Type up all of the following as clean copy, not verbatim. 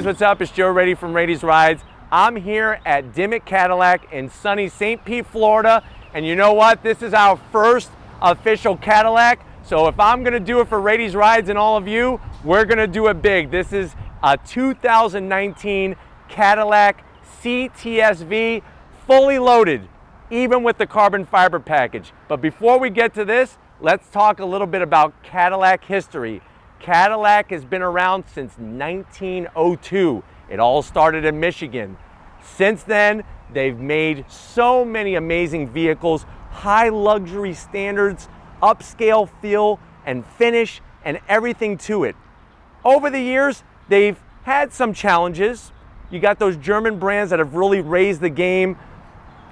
guys, what's up? It's Joe Rady from Rady's Rides. I'm here at Dimmick Cadillac in sunny St. Pete, Florida. And you know what? This is our first official Cadillac. So if I'm gonna do it for Rady's Rides and all of you, we're gonna do it big. This is a 2019 Cadillac CTS-V, fully loaded, even with the carbon fiber package. But before we get to this, let's talk a little bit about Cadillac history. Cadillac has been around since 1902. It all started in Michigan. Since then, they've made so many amazing vehicles, high luxury standards, upscale feel and finish, and everything to it. Over the years, they've had some challenges. You got those German brands that have really raised the game.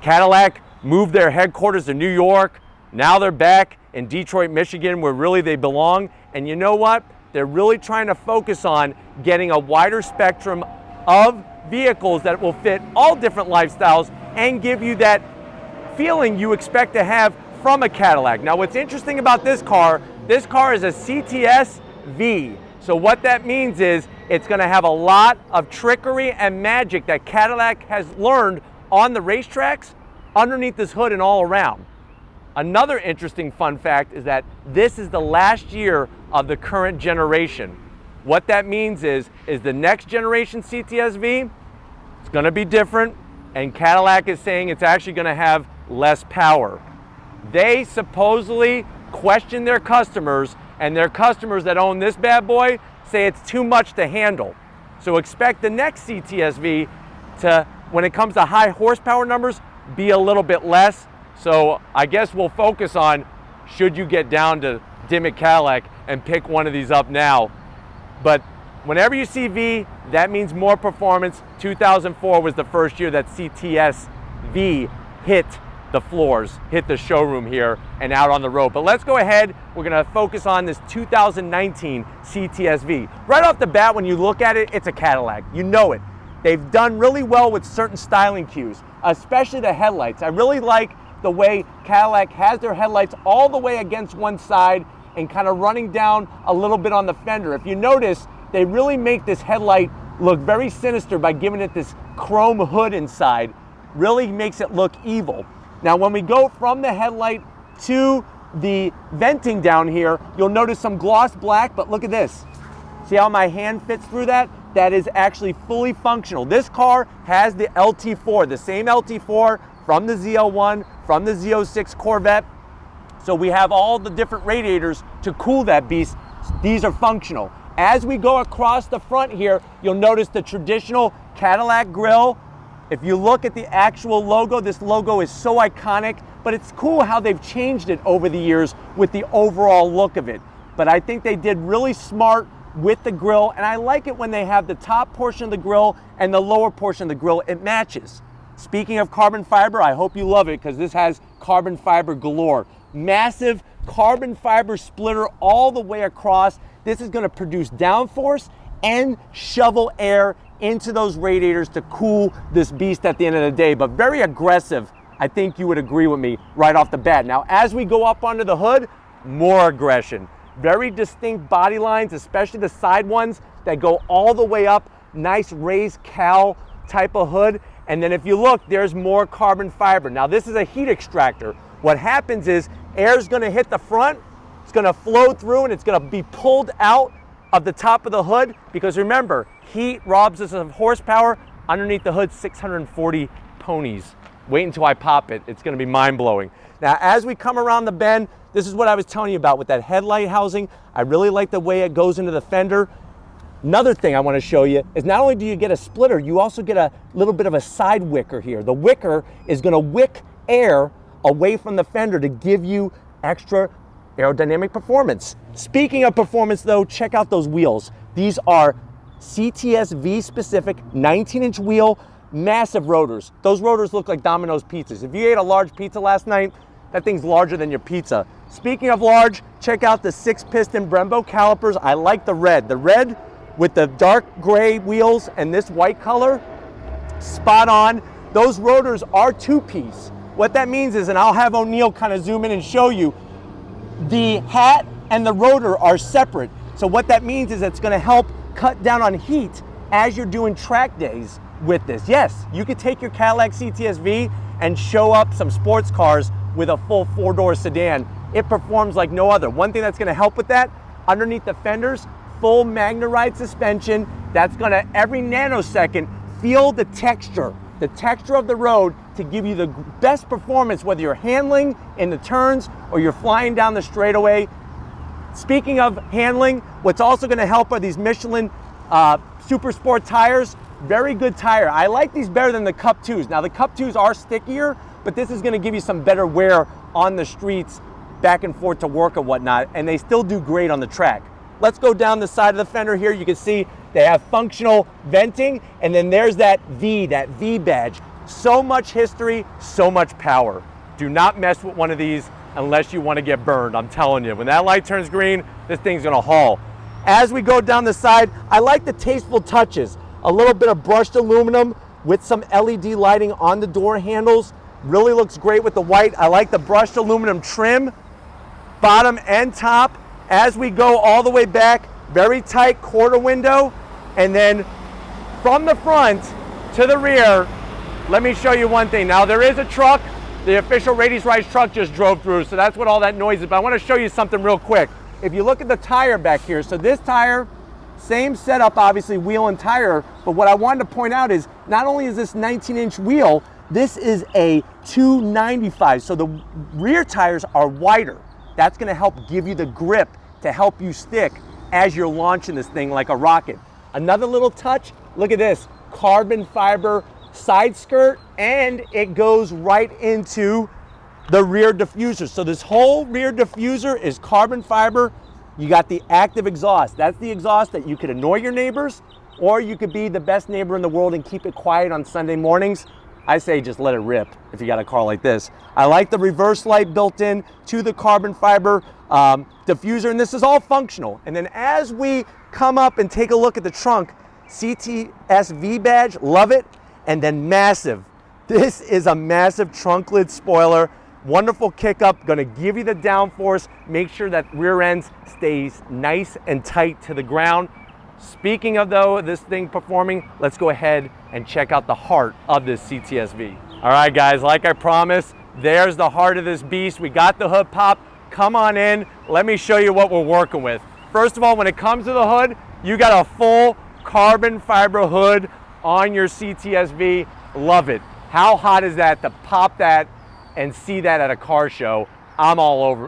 Cadillac moved their headquarters to New York. Now they're back in Detroit, Michigan, where really they belong. And you know what? They're really trying to focus on getting a wider spectrum of vehicles that will fit all different lifestyles and give you that feeling you expect to have from a Cadillac. Now, what's interesting about this car is a CTS-V. So what that means is it's going to have a lot of trickery and magic that Cadillac has learned on the racetracks, underneath this hood and all around. Another interesting fun fact is that this is the last year of the current generation. What that means is the next generation CTS-V, it's going to be different, and Cadillac is saying it's actually going to have less power. They supposedly question their customers, and their customers that own this bad boy say it's too much to handle. So expect the next CTS-V to, when it comes to high horsepower numbers, be a little bit less. So I guess we'll focus on, should you get down to Dimmick Cadillac and pick one of these up now. But whenever you see V, that means more performance. 2004 was the first year that CTS-V hit the floors, hit the showroom here and out on the road. But let's go ahead, we're gonna focus on this 2019 CTS-V. Right off the bat, when you look at it, it's a Cadillac, you know it. They've done really well with certain styling cues, especially the headlights. I really like the way Cadillac has their headlights all the way against one side and kind of running down a little bit on the fender. If you notice, they really make this headlight look very sinister by giving it this chrome hood inside. Really makes it look evil. Now, when we go from the headlight to the venting down here, you'll notice some gloss black, but look at this. See how my hand fits through that? That is actually fully functional. This car has the LT4, the same LT4 from the ZL1, from the Z06 Corvette. So we have all the different radiators to cool that beast. These are functional. As we go across the front here, you'll notice the traditional Cadillac grille. If you look at the actual logo, this logo is so iconic, but it's cool how they've changed it over the years with the overall look of it. But I think they did really smart with the grille, and I like it when they have the top portion of the grille and the lower portion of the grille, it matches. Speaking of carbon fiber, I hope you love it because this has carbon fiber galore. Massive carbon fiber splitter all the way across. This is going to produce downforce and shovel air into those radiators to cool this beast at the end of the day, but very aggressive. I think you would agree with me right off the bat. Now, as we go up under the hood, more aggression. Very distinct body lines, especially the side ones that go all the way up. Nice raised cowl type of hood. And then if you look, there's more carbon fiber. Now, this is a heat extractor. What happens is air is going to hit the front, it's going to flow through, and it's going to be pulled out of the top of the hood, because remember, heat robs us of horsepower. Underneath the hood, 640 ponies. Wait until I pop it. It's going to be mind-blowing. Now, as we come around the bend, this is what I was telling you about with that headlight housing. I really like the way it goes into the fender. Another thing I want to show you is not only do you get a splitter, you also get a little bit of a side wicker here. The wicker is going to wick air away from the fender to give you extra aerodynamic performance. Speaking of performance though, check out those wheels. These are CTS-V specific 19-inch wheel, massive rotors. Those rotors look like Domino's pizzas. If you ate a large pizza last night, that thing's larger than your pizza. Speaking of large, check out the 6-piston Brembo calipers. I like the red. The red with the dark gray wheels and this white color, spot on. Those rotors are 2-piece. What that means is, and I'll have O'Neill kind of zoom in and show you, the hat and the rotor are separate. So what that means is it's going to help cut down on heat as you're doing track days with this. Yes, you could take your Cadillac CTS-V and show up some sports cars with a full 4-door sedan. It performs like no other. One thing that's gonna help with that, underneath the fenders, full MagneRide suspension. That's gonna, every nanosecond, feel the texture of the road to give you the best performance, whether you're handling in the turns or you're flying down the straightaway. Speaking of handling, what's also gonna help are these Michelin Super Sport tires. Very good tire. I like these better than the Cup 2s. Now the Cup 2s are stickier, but this is gonna give you some better wear on the streets, back and forth to work and whatnot, and they still do great on the track. Let's go down the side of the fender here. You can see they have functional venting, and then there's that V badge. So much history, so much power. Do not mess with one of these unless you want to get burned. I'm telling you, when that light turns green, this thing's gonna haul. As we go down the side, I like the tasteful touches. A little bit of brushed aluminum with some LED lighting on the door handles. Really looks great with the white. I like the brushed aluminum trim, bottom and top. As we go all the way back, very tight quarter window. And then from the front to the rear, let me show you one thing. Now there is a truck, the official Rady's Rides truck just drove through, so that's what all that noise is. But I want to show you something real quick. If you look at the tire back here, so this tire, same setup, obviously wheel and tire, but what I wanted to point out is not only is this 19-inch wheel, this is a 295, so the rear tires are wider. That's gonna help give you the grip to help you stick as you're launching this thing like a rocket. Another little touch, look at this, carbon fiber side skirt, and it goes right into the rear diffuser. So this whole rear diffuser is carbon fiber. You got the active exhaust. That's the exhaust that you could annoy your neighbors, or you could be the best neighbor in the world and keep it quiet on Sunday mornings. I say just let it rip if you got a car like this. I like the reverse light built in to the carbon fiber diffuser, and this is all functional. And then as we come up and take a look at the trunk, CTS-V badge, love it. And then massive. This is a massive trunk lid spoiler. Wonderful kick up, gonna give you the downforce, make sure that rear end stays nice and tight to the ground. Speaking of though, this thing performing, let's go ahead and check out the heart of this CTS-V. All right guys, like I promised, there's the heart of this beast. We got the hood pop, come on in, let me show you what we're working with. First of all, when it comes to the hood, you got a full carbon fiber hood on your CTS-V, love it. How hot is that to pop that and see that at a car show? I'm all over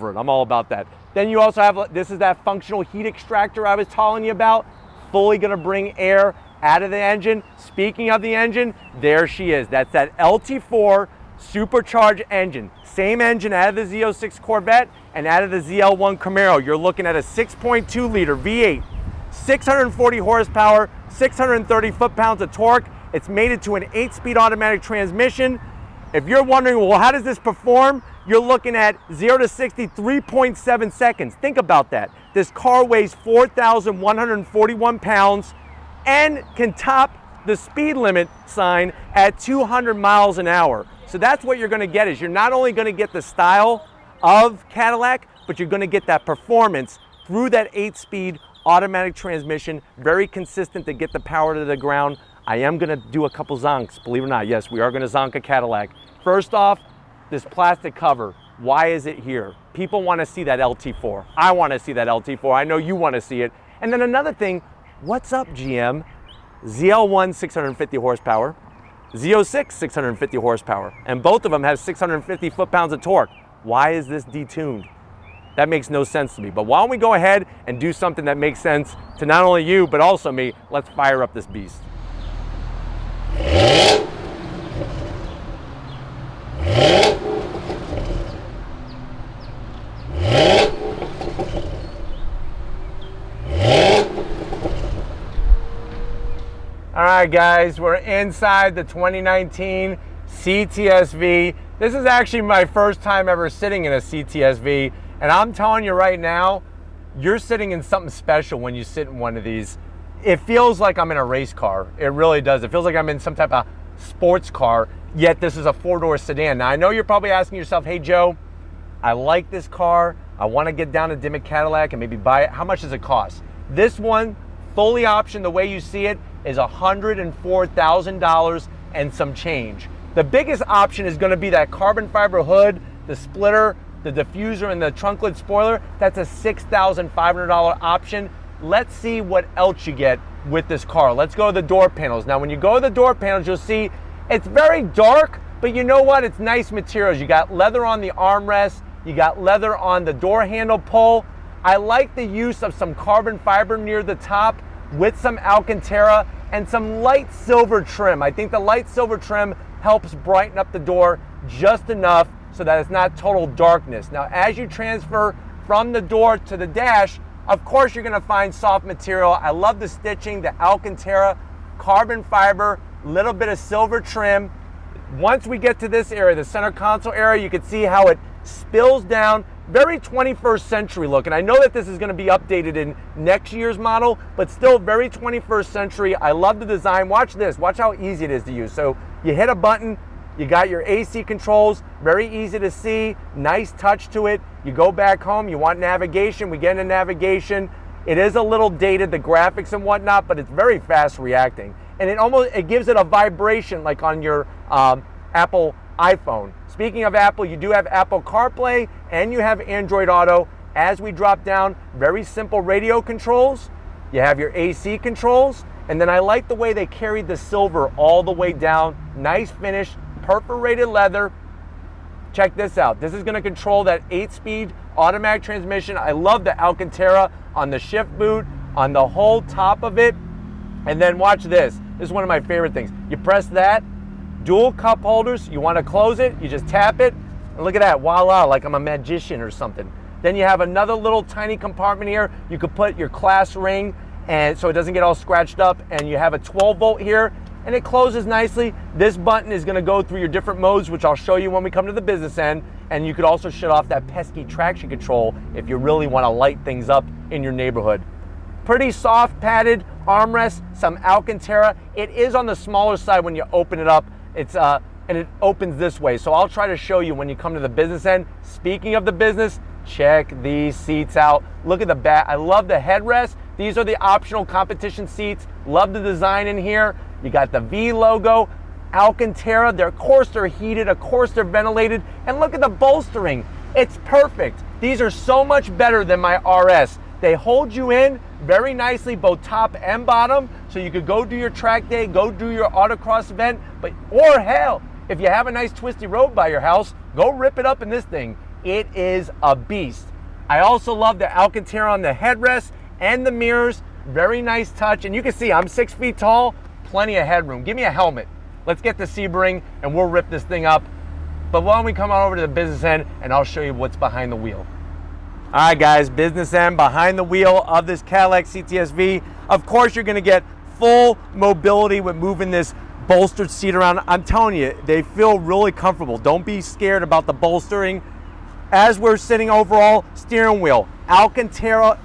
it, I'm all about that. Then you also have, this is that functional heat extractor I was telling you about, fully gonna bring air out of the engine. Speaking of the engine, there she is. That's that LT4 supercharged engine. Same engine out of the Z06 Corvette and out of the ZL1 Camaro. You're looking at a 6.2 liter V8, 640 horsepower, 630 foot-pounds of torque. It's mated to an 8-speed automatic transmission. If you're wondering, well, how does this perform? You're looking at 0 to 60, 3.7 seconds. Think about that. This car weighs 4,141 pounds and can top the speed limit sign at 200 miles an hour. So that's what you're gonna get, is you're not only gonna get the style of Cadillac, but you're gonna get that performance through that 8-speed automatic transmission, very consistent to get the power to the ground. I am gonna do a couple zonks, believe it or not. Yes, we are gonna zonk a Cadillac. First off, this plastic cover, why is it here? People wanna see that LT4. I wanna see that LT4, I know you wanna see it. And then another thing, what's up GM? ZL1 650 horsepower, Z06 650 horsepower, and both of them have 650 foot-pounds of torque. Why is this detuned? That makes no sense to me. But why don't we go ahead and do something that makes sense to not only you, but also me. Let's fire up this beast. All right, guys, we're inside the 2019 CTS-V. This is actually my first time ever sitting in a CTS-V, and I'm telling you right now, you're sitting in something special when you sit in one of these. It feels like I'm in a race car. It really does. It feels like I'm in some type of sports car, yet this is a 4-door sedan. Now, I know you're probably asking yourself, hey, Joe, I like this car. I want to get down to Dimmick Cadillac and maybe buy it. How much does it cost? This one, fully optioned the way you see it is $104,000 and some change. The biggest option is going to be that carbon fiber hood, the splitter, the diffuser, and the trunk lid spoiler. That's a $6,500 option. Let's see what else you get with this car. Let's go to the door panels. Now, when you go to the door panels, you'll see it's very dark, but you know what? It's nice materials. You got leather on the armrest. You got leather on the door handle pull. I like the use of some carbon fiber near the top with some Alcantara and some light silver trim. I think the light silver trim helps brighten up the door just enough so that it's not total darkness. Now, as you transfer from the door to the dash, of course you're gonna find soft material. I love the stitching, the Alcantara, carbon fiber, little bit of silver trim. Once we get to this area, the center console area, you can see how it spills down. Very 21st century look, and I know that this is going to be updated in next year's model, but still very 21st century. I love the design. Watch this. Watch how easy it is to use. So you hit a button, you got your AC controls, very easy to see, nice touch to it. You go back home, you want navigation, we get into navigation. It is a little dated, the graphics and whatnot, but it's very fast reacting. And it gives it a vibration like on your Apple iPhone. Speaking of Apple, you do have Apple Carplay and you have Android Auto. As we drop down, very simple radio controls. You have your AC controls, and then I like the way they carried the silver all the way down. Nice finish, perforated leather. Check this out. This is going to control that 8-speed automatic transmission. I love the Alcantara on the shift boot, on the whole top of it. And then watch this. This is one of my favorite things. You press that, dual cup holders. You want to close it, you just tap it, and look at that, voila, like I'm a magician or something. Then you have another little tiny compartment here. You could put your class ring, and so it doesn't get all scratched up, and you have a 12 volt here, and it closes nicely. This button is going to go through your different modes, which I'll show you when we come to the business end, and you could also shut off that pesky traction control if you really want to light things up in your neighborhood. Pretty soft padded armrest, some Alcantara. It is on the smaller side when you open it up. It's and it opens this way. So I'll try to show you when you come to the business end. Speaking of the business, check these seats out. Look at the back. I love the headrest. These are the optional competition seats. Love the design in here. You got the V logo, Alcantara. Of course they're heated, of course they're ventilated. And look at the bolstering. It's perfect. These are so much better than my RS. They hold you in very nicely, both top and bottom, so you could go do your track day, go do your autocross event, or hell, if you have a nice twisty road by your house, go rip it up in this thing. It is a beast. I also love the Alcantara on the headrest and the mirrors. Very nice touch, and you can see I'm 6 feet tall, plenty of headroom. Give me a helmet. Let's get the Sebring and we'll rip this thing up. But why don't we come on over to the business end and I'll show you what's behind the wheel. All right, guys, business end, behind the wheel of this Cadillac CTS-V. Of course, you're gonna get full mobility with moving this bolstered seat around. I'm telling you, they feel really comfortable. Don't be scared about the bolstering. As we're sitting overall, steering wheel, Alcantara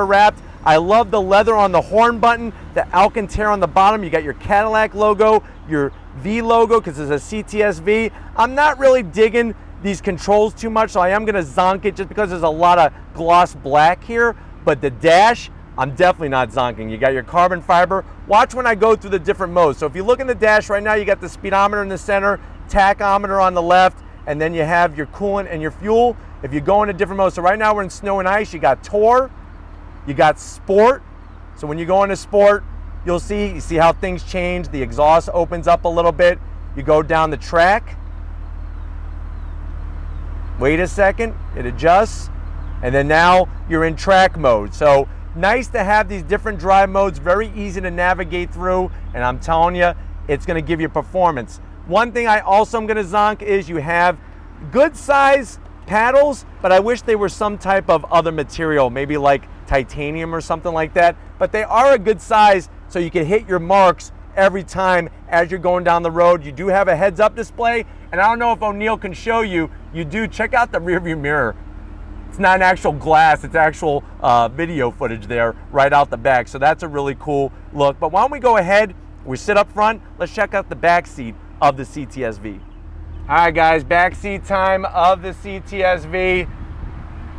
wrapped. I love the leather on the horn button, the Alcantara on the bottom. You got your Cadillac logo, your V logo, because it's a CTS-V. I'm not really digging these controls too much, so I am gonna zonk it just because there's a lot of gloss black here, but the dash, I'm definitely not zonking. You got your carbon fiber. Watch when I go through the different modes. So if you look in the dash right now, you got the speedometer in the center, tachometer on the left, and then you have your coolant and your fuel. If you go into different modes, so right now we're in snow and ice, you got Tour, you got Sport. So when you go into Sport, you see how things change. The exhaust opens up a little bit. You go down the track. Wait a second, it adjusts, and then now you're in track mode. So nice to have these different drive modes, very easy to navigate through, and I'm telling you, it's gonna give you performance. One thing I also am gonna zonk is you have good size paddles, but I wish they were some type of other material, maybe like titanium or something like that, but they are a good size so you can hit your marks every time as you're going down the road. You do have a heads-up display, and I don't know if O'Neill can show you. You do check out the rearview mirror. It's not an actual glass, it's actual video footage there right out the back. So that's a really cool look. But why don't we go ahead, we sit up front, let's check out the back seat of the CTS-V. All right, guys, back seat time of the CTS-V.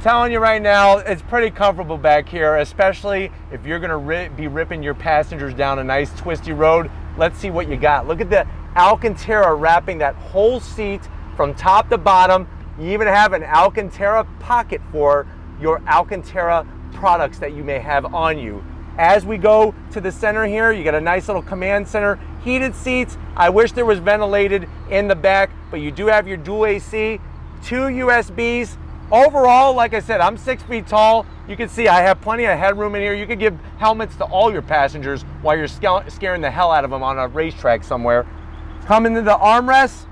Telling you right now, it's pretty comfortable back here, especially if you're gonna be ripping your passengers down a nice twisty road. Let's see what you got. Look at the Alcantara wrapping that whole seat from top to bottom. You even have an Alcantara pocket for your Alcantara products that you may have on you. As we go to the center here, you got a nice little command center, heated seats. I wish there was ventilated in the back, but you do have your dual AC, 2 USBs. Overall, like I said, I'm 6 feet tall. You can see I have plenty of headroom in here. You could give helmets to all your passengers while you're scaring the hell out of them on a racetrack somewhere. Coming to the armrests,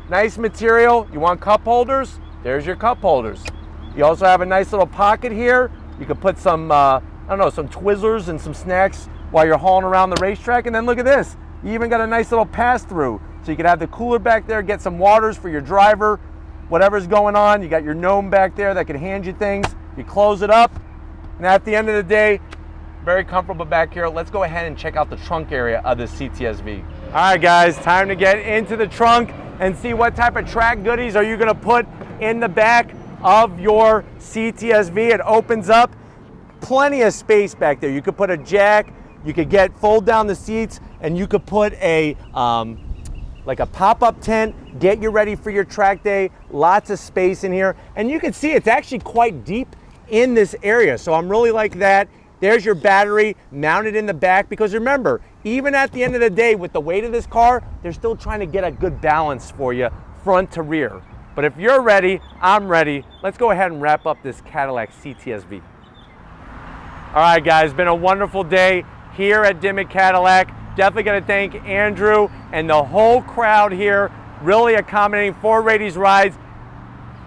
nice material. You want cup holders? There's your cup holders. You also have a nice little pocket here. You could put some, I don't know, some Twizzlers and some snacks while you're hauling around the racetrack. And then look at this. You even got a nice little pass-through. So you could have the cooler back there, get some waters for your driver, whatever's going on. You got your gnome back there that can hand you things. You close it up, and at the end of the day, very comfortable back here. Let's go ahead and check out the trunk area of the CTS-V. All right, guys, time to get into the trunk and see what type of track goodies are you gonna put in the back of your CTS-V. It opens up, plenty of space back there. You could put a jack, you could fold down the seats, and you could put a, like a pop-up tent, get you ready for your track day. Lots of space in here. And you can see it's actually quite deep in this area. So I'm really like that. There's your battery mounted in the back, because remember, even at the end of the day with the weight of this car, they're still trying to get a good balance for you front to rear. But if you're ready, I'm ready. Let's go ahead and wrap up this Cadillac CTS-V. All right, guys, been a wonderful day here at Dimmick Cadillac. Definitely gonna thank Andrew and the whole crowd here, really accommodating for Rady's Rides.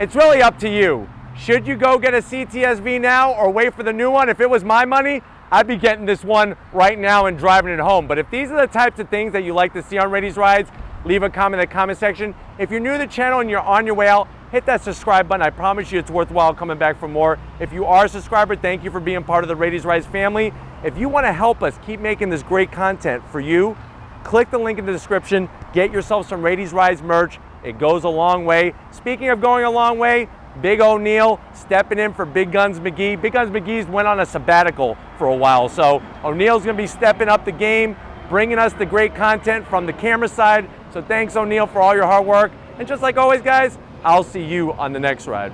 It's really up to you. Should you go get a CTS-V now or wait for the new one? If it was my money, I'd be getting this one right now and driving it home. But if these are the types of things that you like to see on Rady's Rides, leave a comment in the comment section. If you're new to the channel and you're on your way out, hit that subscribe button. I promise you it's worthwhile coming back for more. If you are a subscriber, thank you for being part of the Rady's Rides family. If you want to help us keep making this great content for you, click the link in the description, get yourself some Rady's Rides merch. It goes a long way. Speaking of going a long way, Big O'Neil stepping in for Big Guns McGee. Big Guns McGee's went on a sabbatical for a while, so O'Neil's gonna be stepping up the game, bringing us the great content from the camera side. So thanks, O'Neil, for all your hard work. And just like always, guys, I'll see you on the next ride.